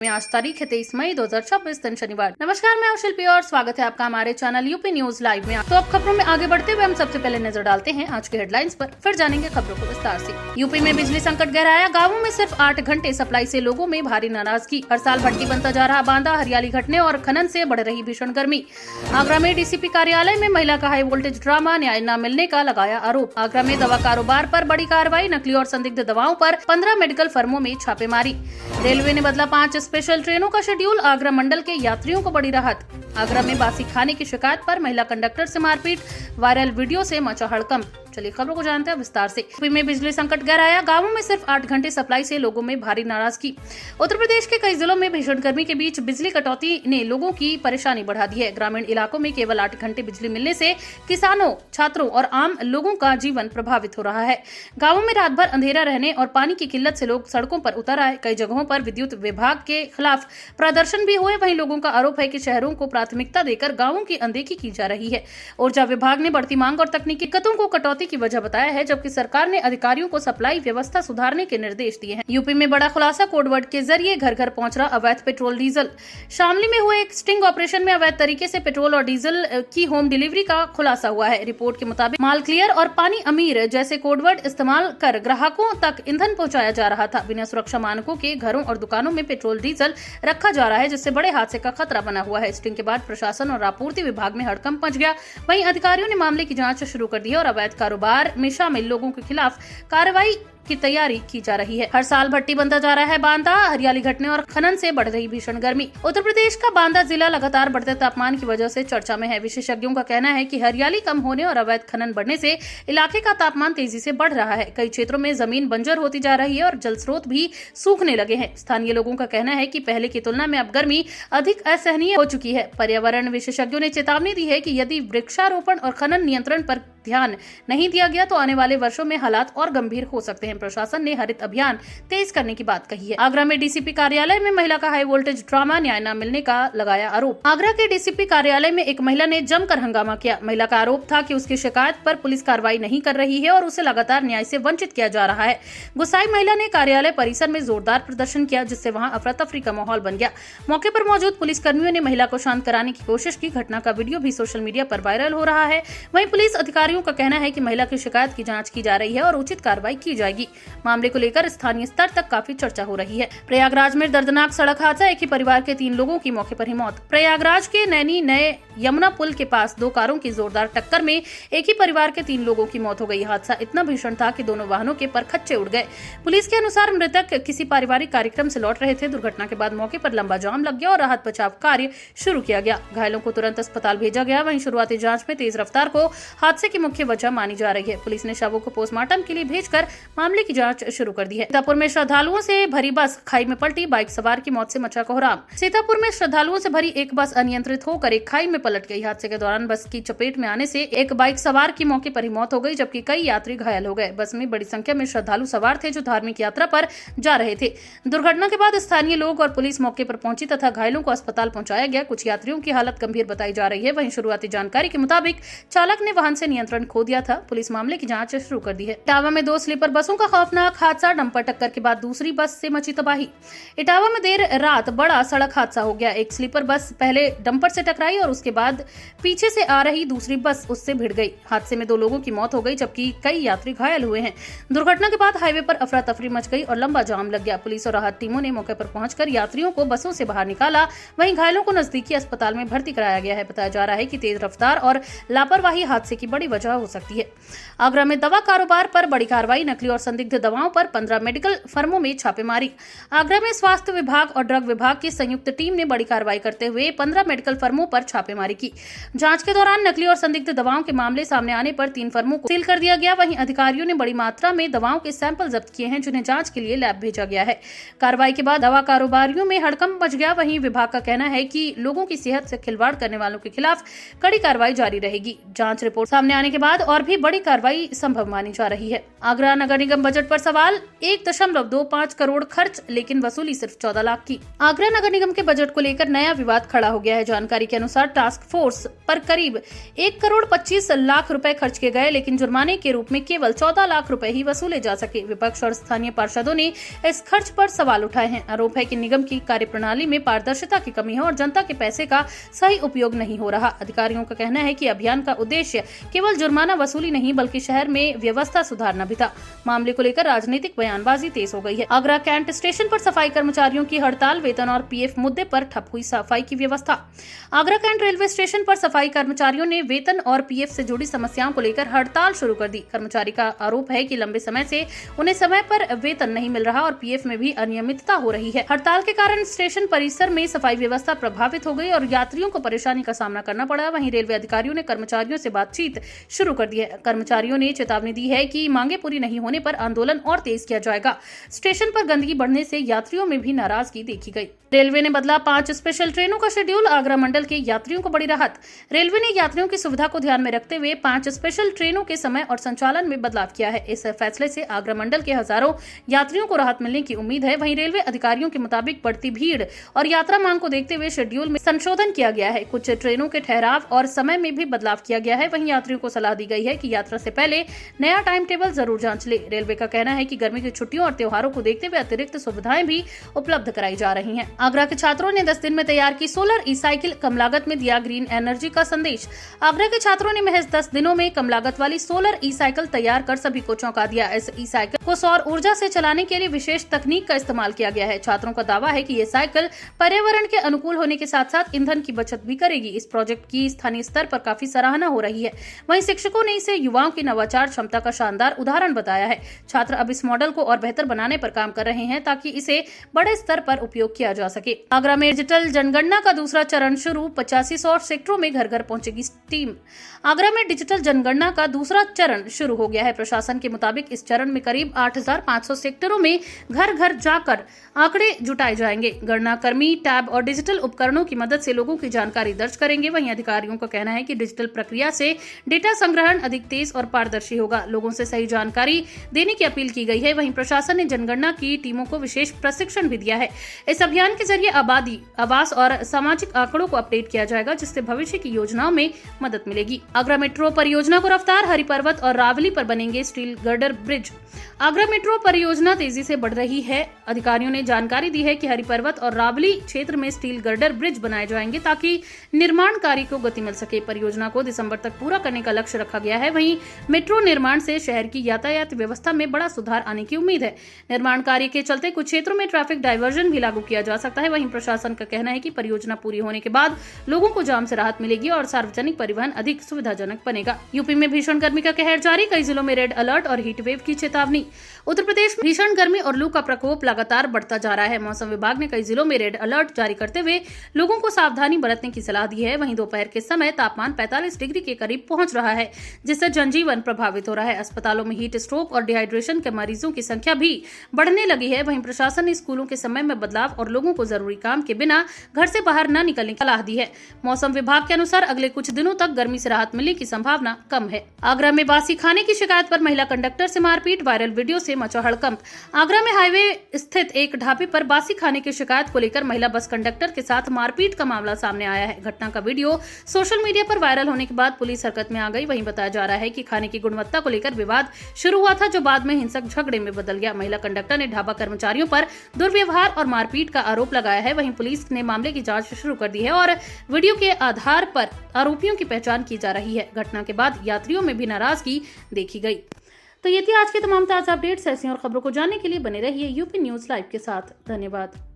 में आज तारीख है 23 मई 2026 दिन शनिवार। नमस्कार, मैं शिल्पी और स्वागत है आपका हमारे चैनल यूपी न्यूज लाइव में। तो अब खबरों में आगे बढ़ते हुए हम सबसे पहले नजर डालते हैं आज के हेडलाइंस पर, फिर जानेंगे खबरों को विस्तार से। यूपी में बिजली संकट गहराया, गाँवों में सिर्फ 8 घंटे सप्लाई से लोगों में भारी नाराजगी। हर साल भट्टी बनता जा रहा बांदा, हरियाली घटने और खनन से बढ़ रही भीषण गर्मी। आगरा में डीसीपी कार्यालय में महिला का हाई वोल्टेज ड्रामा, न्याय न मिलने का लगाया आरोप। आगरा में दवा कारोबार पर बड़ी कार्रवाई, नकली और संदिग्ध दवाओं पर 15 मेडिकल फर्मों में छापेमारी। रेलवे ने बदला 5 स्पेशल ट्रेनों का शेड्यूल, आगरा मंडल के यात्रियों को बड़ी राहत। आगरा में बासी खाने की शिकायत पर महिला कंडक्टर से मारपीट, वायरल वीडियो से मचा हड़कंप। चलिए खबरों को जानते हैं विस्तार से। यूपी में बिजली संकट गहराया, गांवों में सिर्फ 8 घंटे सप्लाई से लोगों में भारी नाराजगी। उत्तर प्रदेश के कई जिलों में भीषण गर्मी के बीच बिजली कटौती ने लोगों की परेशानी बढ़ा दी है। ग्रामीण इलाकों में केवल 8 घंटे बिजली मिलने से किसानों, छात्रों और आम लोगों का जीवन प्रभावित हो रहा है। गाँवों में रात भर अंधेरा रहने और पानी की किल्लत से लोग सड़कों पर उतर आए। कई जगहों पर विद्युत विभाग के खिलाफ प्रदर्शन भी हुए। वहीं लोगों का आरोप है कि शहरों को प्राथमिकता देकर गाँवों की अनदेखी की जा रही है। ऊर्जा विभाग ने बढ़ती मांग और तकनीकी दिक्कतों को कटौती की वजह बताया है, जबकि सरकार ने अधिकारियों को सप्लाई व्यवस्था सुधारने के निर्देश दिए हैं। यूपी में बड़ा खुलासा, कोडवर्ड के जरिए घर घर पहुंच रहा अवैध पेट्रोल डीजल। शामली में हुए एक स्टिंग ऑपरेशन में अवैध तरीके से पेट्रोल और डीजल की होम डिलीवरी का खुलासा हुआ है। रिपोर्ट के मुताबिक माल क्लियर और पानी अमीर जैसे कोडवर्ड इस्तेमाल कर ग्राहकों तक ईंधन पहुंचाया जा रहा था। बिना सुरक्षा मानकों के घरों और दुकानों में पेट्रोल डीजल रखा जा रहा है, जिससे बड़े हादसे का खतरा बना हुआ है। स्टिंग के बाद प्रशासन और आपूर्ति विभाग में हड़कंप मच गया। वहीं अधिकारियों ने मामले की जांच शुरू कर दी है और अवैध कारोबार में शामिल लोगों के खिलाफ कार्रवाई की तैयारी की जा रही है। हर साल भट्टी बनता जा रहा है बांदा, हरियाली घटने और खनन से बढ़ रही भीषण गर्मी। उत्तर प्रदेश का बांदा जिला लगातार बढ़ते तापमान की वजह से चर्चा में है। विशेषज्ञों का कहना है कि हरियाली कम होने और अवैध खनन बढ़ने से इलाके का तापमान तेजी से बढ़ रहा है। कई क्षेत्रों में जमीन बंजर होती जा रही है और जल स्रोत भी सूखने लगे हैं। स्थानीय लोगों का कहना है कि पहले की तुलना में अब गर्मी अधिक असहनीय हो चुकी है। पर्यावरण विशेषज्ञों ने चेतावनी दी है कि यदि वृक्षारोपण और खनन नियंत्रण पर ध्यान नहीं दिया गया तो आने वाले वर्षों में हालात और गंभीर हो सकते हैं। प्रशासन ने हरित अभियान तेज करने की बात कही है। आगरा में डीसीपी कार्यालय में महिला का हाई वोल्टेज ड्रामा, न्याय न मिलने का लगाया आरोप। आगरा के डीसीपी कार्यालय में एक महिला ने जमकर हंगामा किया। महिला का आरोप था कि उसकी शिकायत पर पुलिस कार्रवाई नहीं कर रही है और उसे लगातार न्याय से वंचित किया जा रहा है। गुस्साई महिला ने कार्यालय परिसर में जोरदार प्रदर्शन किया, जिससे वहां अफरा तफरी का माहौल बन गया। मौके पर मौजूद पुलिस कर्मियों ने महिला को शांत कराने की कोशिश की। घटना का वीडियो भी सोशल मीडिया पर वायरल हो रहा है। वहीं पुलिस अधिकारियों का कहना है कि महिला की शिकायत की जांच की जा रही है और उचित कार्रवाई की जाएगी। मामले को लेकर स्थानीय स्तर तक काफी चर्चा हो रही है। प्रयागराज में दर्दनाक सड़क हादसा, एक ही परिवार के 3 लोगों की मौके पर ही मौत। प्रयागराज के नैनी नए यमुना पुल के पास 2 कारों की जोरदार टक्कर में एक ही परिवार के 3 लोगों की मौत हो गई। हादसा इतना भीषण था कि दोनों वाहनों के परखच्चे उड़ गए। पुलिस के अनुसार मृतक किसी पारिवारिक कार्यक्रम से लौट रहे थे। दुर्घटना के बाद मौके पर लंबा जाम लग गया और राहत बचाव कार्य शुरू किया गया। घायलों को तुरंत अस्पताल भेजा गया। वहीं शुरुआती जांच में तेज रफ्तार को हादसे की मुख्य वजह मानी जा रही है। पुलिस ने शवों को पोस्टमार्टम के लिए भेजकर मामले की जांच शुरू कर दी है। सीतापुर में श्रद्धालुओं से भरी बस खाई में पलटी, बाइक सवार की मौत से मचा कोहराम। सीतापुर में श्रद्धालुओं से भरी एक बस अनियंत्रित होकर एक खाई में पलट गई। हादसे के दौरान बस की चपेट में आने से एक बाइक सवार की मौके पर ही मौत हो गई, जबकि कई यात्री घायल हो गए। बस में बड़ी संख्या में श्रद्धालु सवार थे जो धार्मिक यात्रा पर जा रहे थे। दुर्घटना के बाद स्थानीय लोग और पुलिस मौके पर पहुंची तथा घायलों को अस्पताल पहुंचाया गया। कुछ यात्रियों की हालत गंभीर बताई जा रही है। वहीं शुरुआती जानकारी के मुताबिक चालक ने वाहन से नियंत्रण खो दिया था। पुलिस मामले की जांच शुरू कर दी है। इटावा में 2 स्लीपर बसों का खौफनाक हादसा, डंपर टक्कर के बाद दूसरी बस से मची तबाही। इटावा में देर रात बड़ा सड़क हादसा हो गया। एक स्लीपर बस पहले डंपर से टकराई और उसके बाद पीछे से आ रही दूसरी बस उससे भिड़ गई। हादसे में 2 लोगों की मौत हो गई, जबकि कई यात्री घायल हुए हैं। दुर्घटना के बाद हाईवे पर अफरा तफरी मच गई और लंबा जाम लग गया। पुलिस और राहत टीमों ने मौके पर पहुंचकर यात्रियों को बसों से बाहर निकाला। वहीं घायलों को नजदीकी अस्पताल में भर्ती कराया गया है। बताया जा रहा है कि तेज रफ्तार और लापरवाही हादसे की बड़ी वजह हो सकती है। आगरा में दवा कारोबार पर बड़ी कार्रवाई, नकली और संदिग्ध दवाओं पर 15 मेडिकल फर्मों में छापेमारी। आगरा में स्वास्थ्य विभाग और ड्रग विभाग की संयुक्त टीम ने बड़ी कार्रवाई करते हुए 15 मेडिकल फर्मों पर छापेमारी की। जांच के दौरान नकली और संदिग्ध दवाओं के मामले सामने आने पर 3 फर्मों को सील कर दिया गया। वहीं अधिकारियों ने बड़ी मात्रा में दवाओं के सैंपल जब्त किए हैं, जिन्हें जांच के लिए लैब भेजा गया है। कार्रवाई के बाद दवा कारोबारियों में हड़कंप मच गया। वहीं विभाग का कहना है कि लोगों की सेहत से खिलवाड़ करने वालों के खिलाफ कड़ी कार्रवाई जारी रहेगी। जांच रिपोर्ट सामने आने के बाद और भी बड़ी कार्रवाई संभव मानी जा रही है। आगरा नगर निगम बजट पर सवाल, 1.25 करोड़ खर्च लेकिन वसूली सिर्फ 14 लाख की। आगरा नगर निगम के बजट को लेकर नया विवाद खड़ा हो गया है। जानकारी के अनुसार टास्क फोर्स पर करीब 1 करोड़ 25 लाख रुपए खर्च किए गए, लेकिन जुर्माने के रूप में केवल 14 लाख रुपए ही वसूले जा सके। विपक्ष और स्थानीय पार्षदों ने इस खर्च पर सवाल उठाए हैं। आरोप है कि निगम की कार्यप्रणाली में पारदर्शिता की कमी है और जनता के पैसे का सही उपयोग नहीं हो रहा। अधिकारियों का कहना है कि अभियान का उद्देश्य केवल जुर्माना वसूली नहीं बल्कि शहर में व्यवस्था सुधारना भी था। मामले को लेकर राजनीतिक बयानबाजी तेज हो गई है। आगरा कैंट स्टेशन पर सफाई कर्मचारियों की हड़ताल, वेतन और पीएफ मुद्दे पर ठप हुई सफाई की व्यवस्था। आगरा कैंट रेलवे स्टेशन पर सफाई कर्मचारियों ने वेतन और पीएफ से जुड़ी समस्याओं को लेकर हड़ताल शुरू कर दी। कर्मचारी का आरोप है कि लंबे समय से उन्हें समय पर वेतन नहीं मिल रहा और पीएफ में भी अनियमितता हो रही है। हड़ताल के कारण स्टेशन परिसर में सफाई व्यवस्था प्रभावित हो गई और यात्रियों को परेशानी का सामना करना पड़ा। वहीं रेलवे अधिकारियों ने कर्मचारियों से बातचीत शुरू कर दी है। कर्मचारियों ने चेतावनी दी है कि मांगे पूरी नहीं होने पर आंदोलन और तेज किया जाएगा। स्टेशन पर गंदगी बढ़ने से यात्रियों में भी नाराजगी देखी गई। रेलवे ने बदला 5 स्पेशल ट्रेनों का शेड्यूल, आगरा मंडल के यात्रियों को बड़ी राहत। रेलवे ने यात्रियों की सुविधा को ध्यान में रखते हुए 5 स्पेशल ट्रेनों के समय और संचालन में बदलाव किया है। इस फैसले से आगरा मंडल के हजारों यात्रियों को राहत मिलने की उम्मीद है। वहीं रेलवे अधिकारियों के मुताबिक बढ़ती भीड़ और यात्रा मांग को देखते हुए शेड्यूल में संशोधन किया गया है। कुछ ट्रेनों के ठहराव और समय में भी बदलाव किया गया है। वहीं यात्रियों को सलाह दी गई है कि यात्रा से पहले नया टाइम टेबल जरूर जांच ले। रेलवे का कहना है कि गर्मी की छुट्टियों और त्योहारों को देखते हुए अतिरिक्त सुविधाएं भी उपलब्ध कराई जा रही हैं। आगरा के छात्रों ने 10 दिन में तैयार की सोलर ई साइकिल, कम लागत में दिया ग्रीन एनर्जी का संदेश। आगरा के छात्रों ने महज 10 दिनों में कम लागत वाली सोलर ई साइकिल तैयार कर सभी को चौंका दिया। इस ई साइकिल को सौर ऊर्जा से चलाने के लिए विशेष तकनीक का इस्तेमाल किया गया है। छात्रों का दावा है कि ये साइकिल पर्यावरण के अनुकूल होने के साथ साथ ईंधन की बचत भी करेगी। इस प्रोजेक्ट की स्थानीय स्तर पर काफी सराहना हो रही है। वहीं शिक्षकों ने इसे युवाओं की नवाचार क्षमता का शानदार उदाहरण बताया है। छात्र अब इस मॉडल को और बेहतर बनाने पर काम कर रहे हैं ताकि इसे बड़े स्तर पर उपयोग किया जा सके। आगरा में डिजिटल जनगणना का दूसरा चरण शुरू, 8500 सेक्टरों में घर घर पहुंचेगी टीम। आगरा में डिजिटल जनगणना का दूसरा चरण शुरू हो गया है। प्रशासन के मुताबिक इस चरण में करीब 8500 सेक्टरों में घर घर जाकर आंकड़े जुटाए जाएंगे। गणना कर्मी टैब और डिजिटल उपकरणों की मदद से लोगों की जानकारी दर्ज करेंगे। वहीं अधिकारियों का कहना है कि डिजिटल प्रक्रिया से डेटा संग्रहण अधिक तेज और पारदर्शी होगा। लोगों से सही जानकारी देने की अपील की गई है। वहीं प्रशासन ने जनगणना की टीमों को विशेष प्रशिक्षण भी दिया है। इस अभियान के जरिए आबादी, आवास और सामाजिक आंकड़ों को अपडेट किया जाएगा, जिससे भविष्य की योजनाओं में मदद मिलेगी। आगरा मेट्रो परियोजना को रफ्तार, हरिपर्वत और रावली पर बनेंगे steel girder bridge. Agra metro परियोजना तेजी से बढ़ रही है। अधिकारियों ने जानकारी दी है कि हरिपर्वत और रावली क्षेत्र में स्टील गर्डर ब्रिज बनाए जाएंगे ताकि निर्माण कार्य को गति मिल सके। परियोजना को दिसंबर तक पूरा करने का लक्ष्य रखा गया है। वहीं मेट्रो निर्माण से शहर की यातायात व्यवस्था में बड़ा सुधार आने की उम्मीद है। निर्माण कार्य के चलते कुछ क्षेत्रों में ट्रैफिक डायवर्जन भी लागू किया जा सकता है। वहीं प्रशासन का कहना है कि परियोजना पूरी होने के बाद लोगों को जाम से राहत मिलेगी और सार्वजनिक परिवहन अधिक सुविधाजनक बनेगा। यूपी में भीषण गर्मी का कहर जारी, कई जिलों में रेड अलर्ट और हीट वेव की चेतावनी। उत्तर प्रदेश में भीषण गर्मी और लू का प्रकोप लगातार बढ़ता जा रहा है। मौसम विभाग ने कई जिलों में रेड अलर्ट जारी करते हुए लोगों को सावधानी बरतने की सलाह दी है। वहीं दोपहर के समय तापमान 45 डिग्री के करीब पहुंच रहा है, जिससे जनजीवन प्रभावित हो रहा है। अस्पतालों में हीट स्ट्रोक और डिहाइड्रेशन के मरीजों की संख्या भी बढ़ने लगी है। वहीं प्रशासन ने स्कूलों के समय में बदलाव और लोगों को जरूरी काम के बिना घर से बाहर न निकलने की सलाह दी है। मौसम विभाग के अनुसार अगले कुछ दिनों तक गर्मी से राहत मिलने की संभावना कम है। आगरा में बासी खाने की शिकायत पर महिला कंडक्टर से मारपीट, वायरल वीडियो से मचा हड़कंप। आगरा में हाईवे स्थित एक ढाबे पर बासी खाने की शिकायत को लेकर महिला बस कंडक्टर के साथ मारपीट का मामला सामने आया है। घटना का वीडियो सोशल मीडिया पर वायरल होने के बाद पुलिस हरकत में आ गई। वहीं बताया जा रहा है कि खाने की गुणवत्ता को लेकर विवाद शुरू हुआ था, जो बाद में हिंसक झगड़े में बदल गया। महिला कंडक्टर ने ढाबा कर्मचारियों पर दुर्व्यवहार और मारपीट का आरोप लगाया है। वहीं पुलिस ने मामले की जांच शुरू कर दी है और वीडियो के आधार पर आरोपियों की पहचान की जा रही है। घटना के बाद यात्रियों में भी नाराजगी देखी गई। तो ये थी आज के तमाम ताजा अपडेट्स। ऐसी और खबरों को जानने के लिए बने रहिए यूपी न्यूज लाइव के साथ। धन्यवाद।